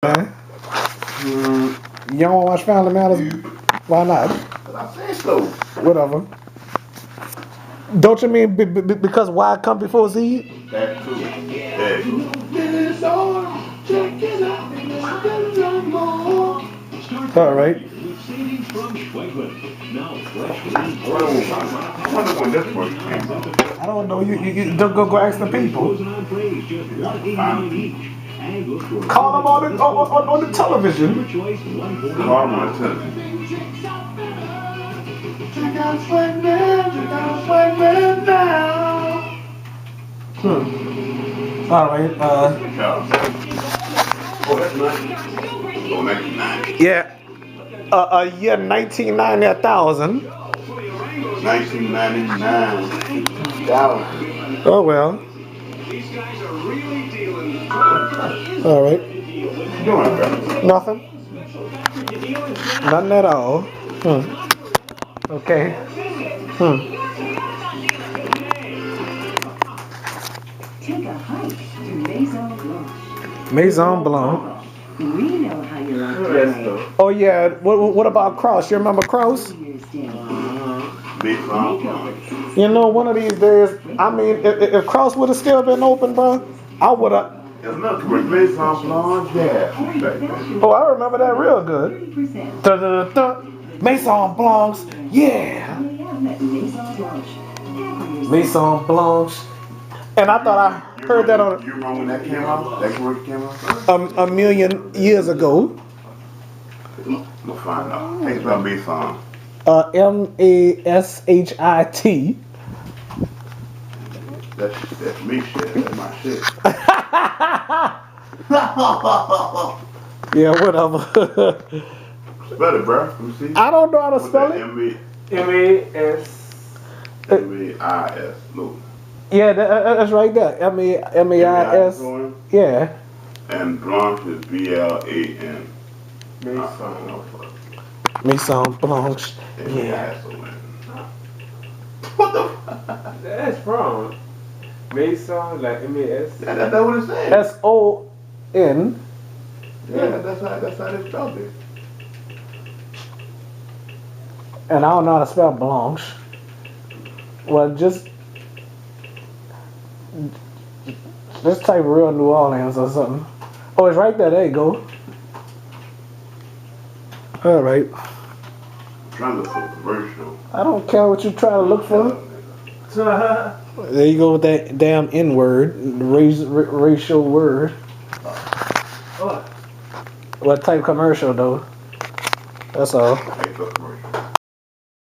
Man. You don't watch Family Matters? Why not? I said so. Whatever. Don't you mean because Y come before Z? That too. Yeah. All right. I wonder when this one came out. I don't know. You don't go ask the people. Call them on the television. Call them on the television. Check out Swag Man now. All right. Oh, that's nice. Oh, 1990. Yeah. Year 1990,000. 1999. Oh well. All right. What you doing, bro? Nothing. Nothing at all. Okay. Take a hike to Maison Blanche. Maison Blanc. We know how you like to Oh yeah. What about Kraus? You remember Kraus? Big song. You know, one of these days. I mean, if Kraus would have still been open, bro, I would have. There's nothing but Maison Blanche. Yeah. Oh, I remember that real good. Maison Blancs. Yeah. Maison Blanche. And I thought I heard that on You remember when that came out? That commercial came out? a million years ago. We'll find out. Hey, spell Maison. MASHIT. That's me shit. That's my shit. Yeah, whatever. Spell it, bro. Let me see. I don't know how to What's spell that? it. M-A-S. M-A-I-S. Look. Yeah, that's right there. M-A-I-S. Yeah. And Blanche is B-L-A-N. Maison Blanche. Yeah. What the That's wrong. Mason, like M-A-S. That's what it says. S-O-N. Yeah, that's how they spelled it. And I don't know how to spell Blanche. Well, just type real New Orleans or something. Oh, it's right there. There you go. All right. I'm trying to look for a commercial. I don't care what you try to look for. There you go with that damn N-word, racial word. What type commercial though? That's all. Hey, look, commercial.